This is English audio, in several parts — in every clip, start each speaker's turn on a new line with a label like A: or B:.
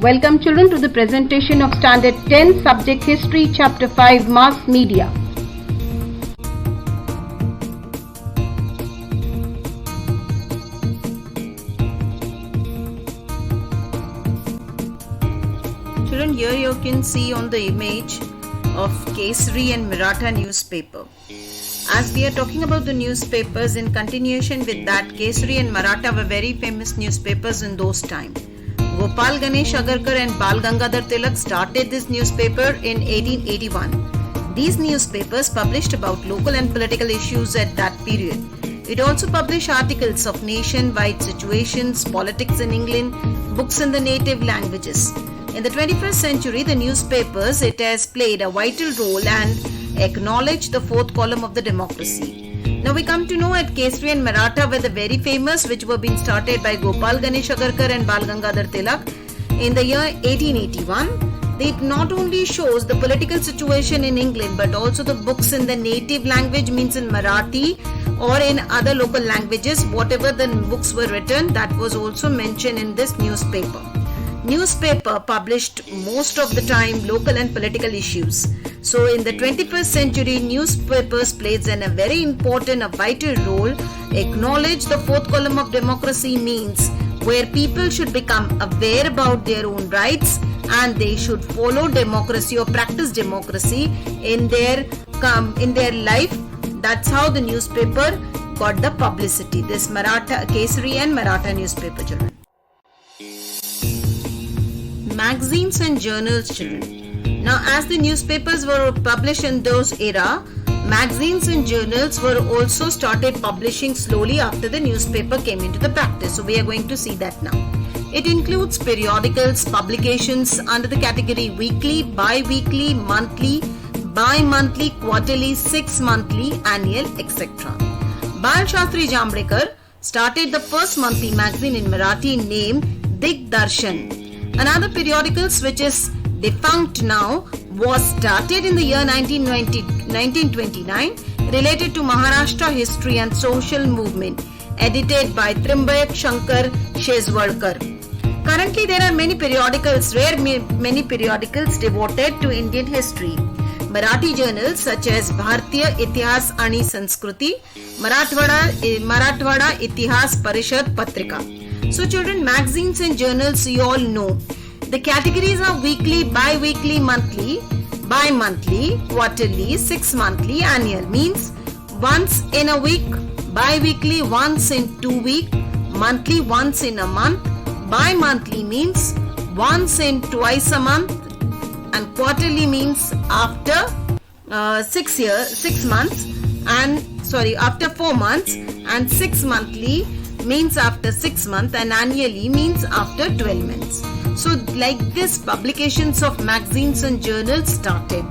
A: Welcome children to the presentation of Standard 10 Subject History Chapter 5 Mass Media.
B: Children, here you can see on the image of Kesari and Maratha newspaper. As we are talking about the newspapers, in continuation with that, Kesari and Maratha were very famous newspapers in those times. Gopal Ganesh Agarkar and Bal Gangadhar Tilak started this newspaper in 1881. These newspapers published about local and political issues at that period. It also published articles of nation-wide situations, politics in England, books in the native languages. In the 21st century, the newspapers, it has played a vital role and acknowledged the fourth column of the democracy. Now we come to know at Kesari and Maratha were the very famous, which were being started by Gopal Ganesh Agarkar and Bal Gangadhar Tilak in the year 1881. It not only shows the political situation in England but also the books in the native language, means in Marathi or in other local languages. Whatever the books were written, that was also mentioned in this newspaper. Newspaper published most of the time local and political issues. So in the 21st century, newspapers plays a very important, a vital role. Acknowledge the fourth column of democracy means where people should become aware about their own rights and they should follow democracy or practice democracy in their life. That's how the newspaper got the publicity. This Maratha, Kesari and Maratha newspaper, children. Magazines and journals, children. Now, as the newspapers were published in those era, magazines and journals were also started publishing slowly after the newspaper came into the practice. So we are going to see that now. It includes periodicals, publications under the category weekly, bi-weekly, monthly, bi-monthly, quarterly, 6-monthly, annual, etc. Bal Shastri Jambekar started the first monthly magazine in Marathi named Digdarshan. Another periodical, which is defunct now, was started in the year 1929, related to Maharashtra history and social movement, edited by Trimbayak Shankar Shezwadkar. Currently, there are many periodicals devoted to Indian history. Marathi journals such as Bharatiya Itihas Ani Sanskriti, Marathwada Itihas Parishad Patrika. So children, magazines and journals you all know. The categories are weekly, bi-weekly, monthly, bi-monthly, quarterly, 6-monthly, annual. Means once in a week, bi-weekly once in 2 weeks, monthly once in a month, bi-monthly means once in twice a month, and quarterly means after 6 months, and after 4 months, and 6-monthly means after 6 months, and annually means after 12 months. So like this, publications of magazines and journals started.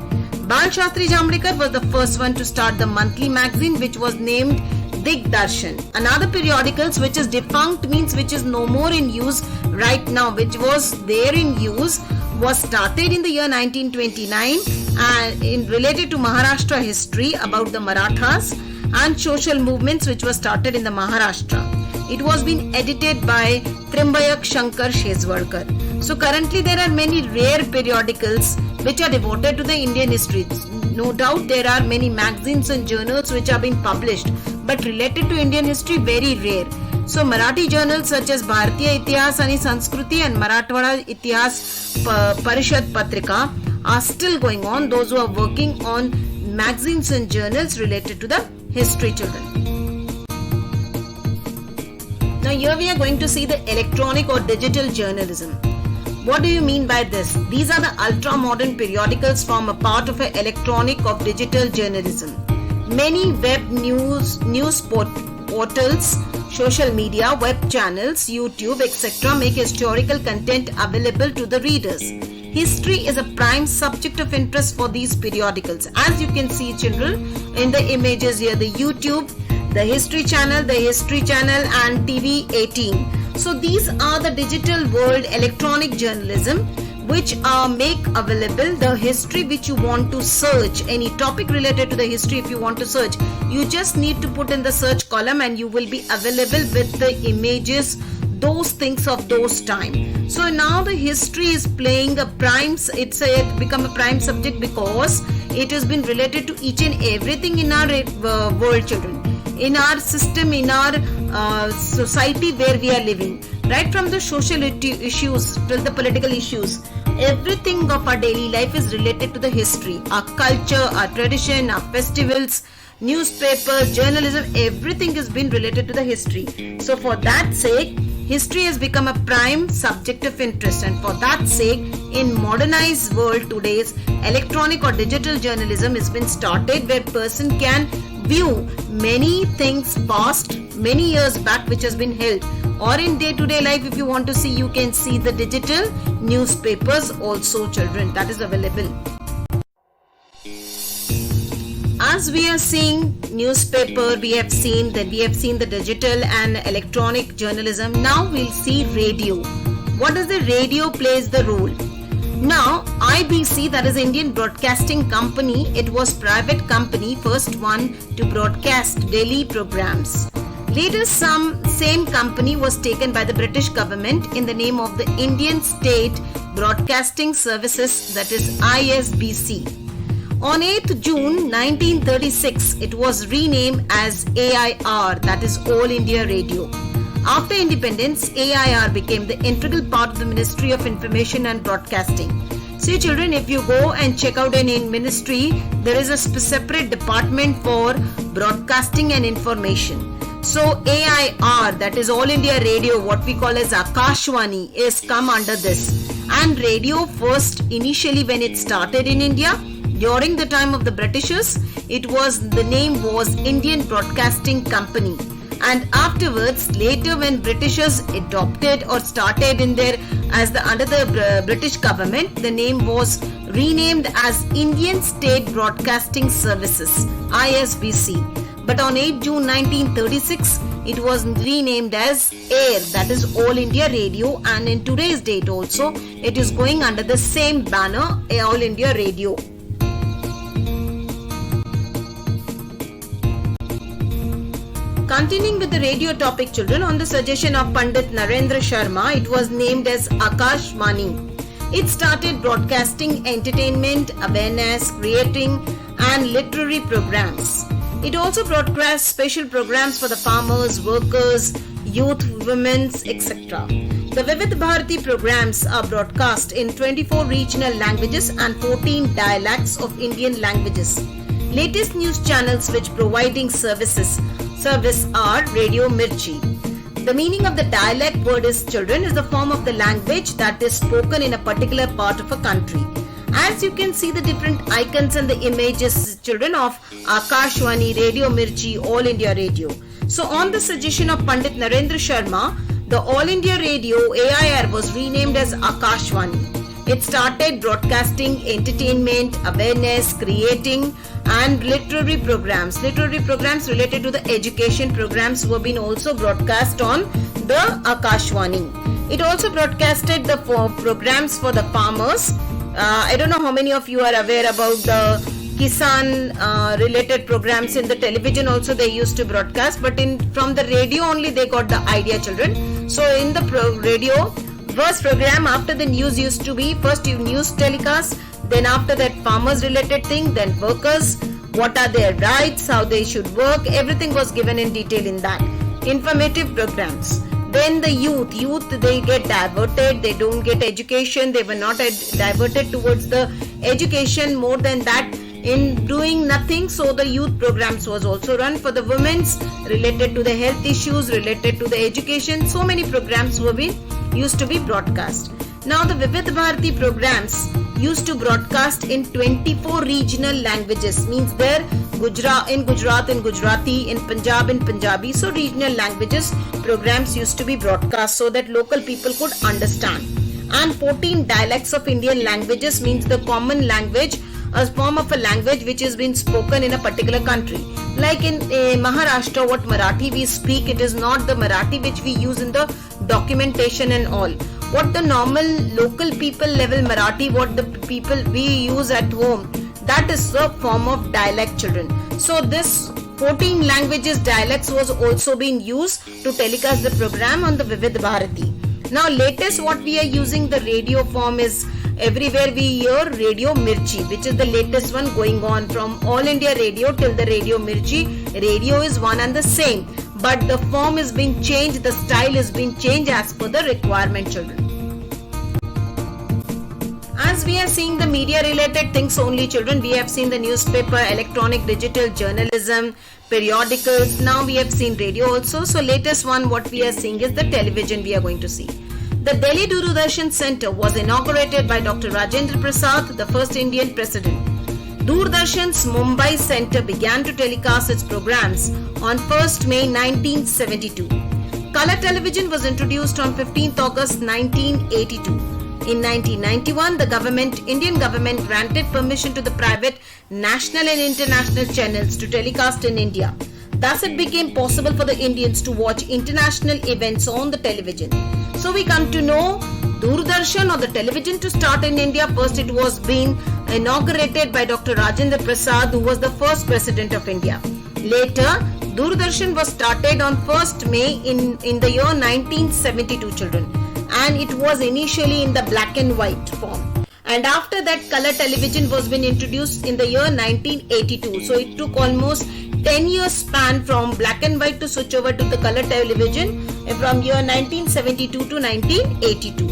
B: Bal Shastri Jambekar was the first one to start the monthly magazine, which was named Digdarshan. Another periodicals which is defunct, means which is no more in use right now, which was there in use, was started in the year 1929 and related to Maharashtra history about the Marathas and social movements which were started in the Maharashtra. It was being edited by Trimbayak Shankar Shezwadkar. So currently there are many rare periodicals which are devoted to the Indian history. No doubt there are many magazines and journals which are being published, but related to Indian history, very rare. So Marathi journals such as Bharatiya Itihas Ani Sanskriti and Marathwada Itihas Parishad Patrika are still going on. Those who are working on magazines and journals related to the history, children. Now here we are going to see the electronic or digital journalism. What do you mean by this? These are the ultra-modern periodicals form a part of an electronic or digital journalism. Many web news portals, social media, web channels, YouTube, etc. make historical content available to the readers. History is a prime subject of interest for these periodicals. As you can see, children, in the images here, the YouTube, the History Channel, and TV 18. So these are the digital world electronic journalism which make available the history which you want to search. Any topic related to the history, if you want to search, you just need to put in the search column and you will be available with the images, those things of those time. So now the history is playing a prime, it's become a prime subject because it has been related to each and everything in our world, children, in our system, in our society where we are living, right from the social issues till the political issues. Everything of our daily life is related to the history, our culture, our tradition, our festivals, newspapers, journalism, everything has been related to the history. So for that sake, history has become a prime subject of interest, and for that sake, in modernized world today's electronic or digital journalism has been started, where person can view many things past many years back which has been held, or in day-to-day life if you want to see, you can see the digital newspapers also, children, that is available. As we are seeing newspaper, we have seen the digital and electronic journalism. Now we'll see radio. What does the radio plays the role? Now IBC, that is Indian Broadcasting Company, it was private company, first one to broadcast daily programs. Later same company was taken by the British government in the name of the Indian State Broadcasting Services, that is ISBC. On 8th June 1936, it was renamed as AIR, that is All India Radio. After independence, AIR became the integral part of the Ministry of Information and Broadcasting. See children, if you go and check out any ministry, there is a separate department for broadcasting and information. So AIR, that is All India Radio, what we call as Akashvani, is come under this. And radio first, initially when it started in India, during the time of the Britishers, the name was Indian Broadcasting Company. And afterwards, later when Britishers adopted or started in their under the British government, the name was renamed as Indian State Broadcasting Services, ISBC. But on 8 June 1936, it was renamed as AIR, that is All India Radio, and in today's date also, it is going under the same banner, All India Radio. Continuing with the radio topic, children, on the suggestion of Pandit Narendra Sharma, it was named as Akashvani. It started broadcasting entertainment, awareness, creating and literary programs. It also broadcast special programs for the farmers, workers, youth, women, etc. The Vividh Bharati programs are broadcast in 24 regional languages and 14 dialects of Indian languages. Latest news channels which providing service are Radio Mirchi. The meaning of the dialect word is, children, is the form of the language that is spoken in a particular part of a country. As you can see the different icons and the images, children, of Akashvani, Radio Mirchi, All India Radio. So on the suggestion of Pandit Narendra Sharma, the All India Radio AIR was renamed as Akashvani. It started broadcasting entertainment, awareness, creating and literary programs. Literary programs related to the education programs were being also broadcast on the Akashvani. It also broadcasted the programs for the farmers. I don't know how many of you are aware about the Kisan related programs in the television also they used to broadcast, but from the radio only they got the idea, children. So in the radio, first program after the news used to be first news telecast, then after that farmers related thing, then workers, what are their rights, how they should work, everything was given in detail in that. Informative programs. Then the youth they get diverted, they don't get education, they were not diverted towards the education, more than that in doing nothing. So the youth programs was also run for the women's related to the health issues, related to the education. So many programs were used to be broadcast. Now the Vividh Bharati programs used to broadcast in 24 regional languages, means there Gujarat in Gujarati, in Punjab in Punjabi. So regional languages programs used to be broadcast so that local people could understand. And 14 dialects of Indian languages, means the common language, a form of a language which is being spoken in a particular country. Like in Maharashtra, what Marathi we speak, it is not the Marathi which we use in the documentation and all. what the normal local people level Marathi, what the people we use at home, that is a form of dialect, children. So this 14 languages dialects was also being used to telecast the program on the Vivid Bharati. Now latest what we are using the radio form is, everywhere we hear Radio Mirchi, which is the latest one going on from All India Radio till the Radio Mirchi. Radio is one and the same, but the form is being changed, the style is being changed as per the requirement, children. As we are seeing the media related things only, children, we have seen the newspaper, electronic, digital, journalism, periodicals. Now we have seen radio also. So latest one what we are seeing is the television we are going to see. The Delhi Doordarshan Center was inaugurated by Dr. Rajendra Prasad, the first Indian president. Doordarshan's Mumbai Center began to telecast its programs on 1st May 1972. Color television was introduced on 15th August 1982. In 1991, the Indian government granted permission to the private national and international channels to telecast in India. Thus, it became possible for the Indians to watch international events on the television. So, we come to know Doordarshan or the television to start in India. First, it was being inaugurated by Dr. Rajendra Prasad, who was the first president of India. Later, Doordarshan was started on 1st May in the year 1972, children. And it was initially in the black and white form. And after that, color television was been introduced in the year 1982. So it took almost 10 years span from black and white to switch over to the color television from year 1972 to 1982.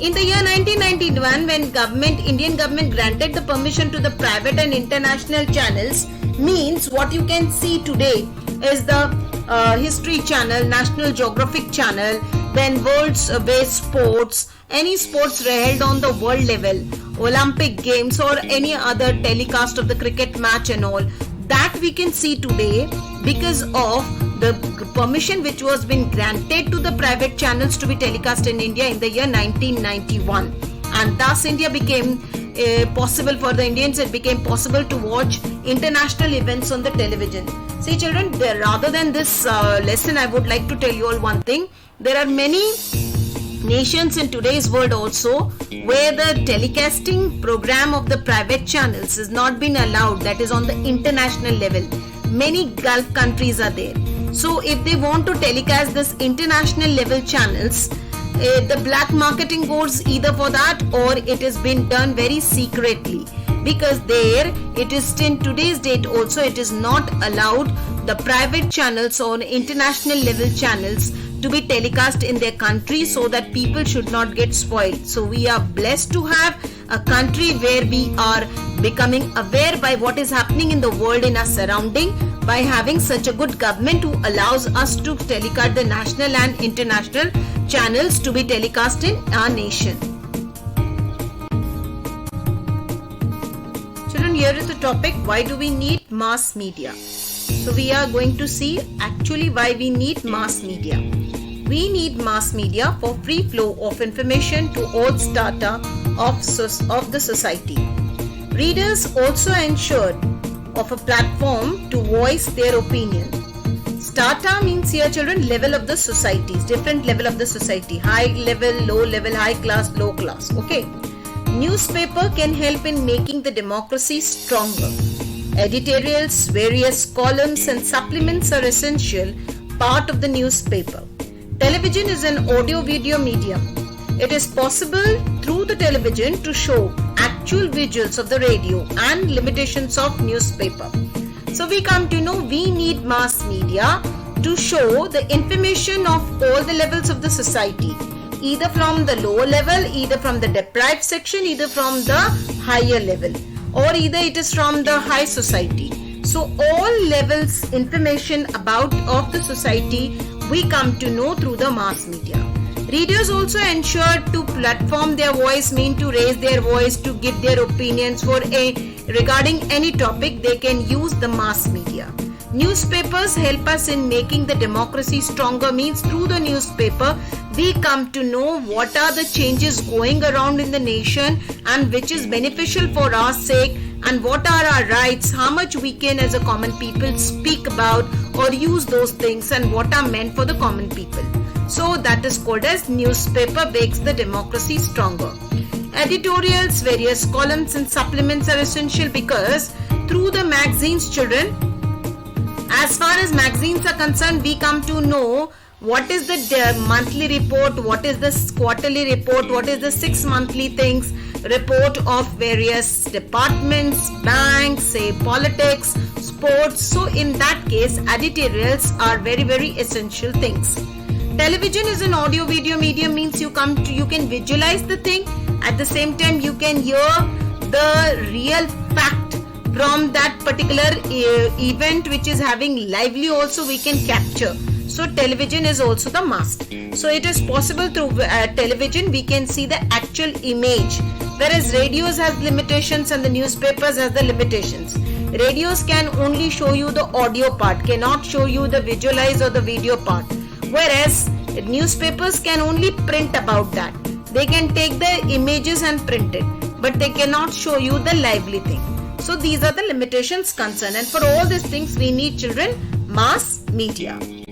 B: In the year 1991, when Indian government granted the permission to the private and international channels, means what you can see today is the History Channel, National Geographic Channel, then world-based sports, any sports held on the world level, Olympic Games or any other telecast of the cricket match and all, that we can see today because of the permission which was been granted to the private channels to be telecast in India in the year 1991. And thus India became possible for the Indians, it became possible to watch international events on the television. See children, rather than this lesson, I would like to tell you all one thing. There are many nations in today's world also where the telecasting program of the private channels is not been allowed, that is on the international level. Many Gulf countries are there. So if they want to telecast this international level channels, the black marketing goes either for that or it has been done very secretly, because there it is in today's date also it is not allowed the private channels or international level channels to be telecast in their country, so that people should not get spoiled. So we are blessed to have a country where we are becoming aware by what is happening in the world in our surrounding, by having such a good government who allows us to telecast the national and international channels to be telecast in our nation. Children, here is the topic, why do we need mass media? So we are going to see actually why we need mass media. We need mass media for free flow of information to all strata of the society. Readers also ensured of a platform to voice their opinion. Strata means here children level of the societies, different level of the society, high level, low level, high class, low class. Okay. Newspaper can help in making the democracy stronger. Editorials, various columns and supplements are essential part of the newspaper. Television is an audio-video medium. It is possible through the television to show actual visuals of the radio and limitations of newspaper. So we come to know we need mass media to show the information of all the levels of the society, either from the lower level, either from the deprived section, either from the higher level, or either it is from the high society. So all levels information about of the society we come to know through the mass media. Readers also ensure to platform their voice, mean to raise their voice, to give their opinions regarding any topic. They can use the mass media. Newspapers help us in making the democracy stronger, means through the newspaper we come to know what are the changes going around in the nation and which is beneficial for our sake, and what are our rights, how much we can as a common people speak about or use those things, and what are meant for the common people. So that is called as newspaper makes the democracy stronger. Editorials, various columns and supplements are essential because through the magazines, children, as far as magazines are concerned, we come to know what is the monthly report, what is the quarterly report, what is the 6 monthly things, report of various departments, banks, say politics, sports. So in that case, editorials are very, very essential things. Television is an audio video medium, means you can visualize the thing. At the same time, you can hear the real fact from that particular event which is having lively also we can capture. So television is also the must. So it is possible through television we can see the actual image, whereas radios has limitations and the newspapers has the limitations. Radios can only show you the audio part, cannot show you the visualize or the video part, whereas newspapers can only print about that. They can take the images and print it, but they cannot show you the lively thing. So these are the limitations concerned, and for all these things we need, children, mass media.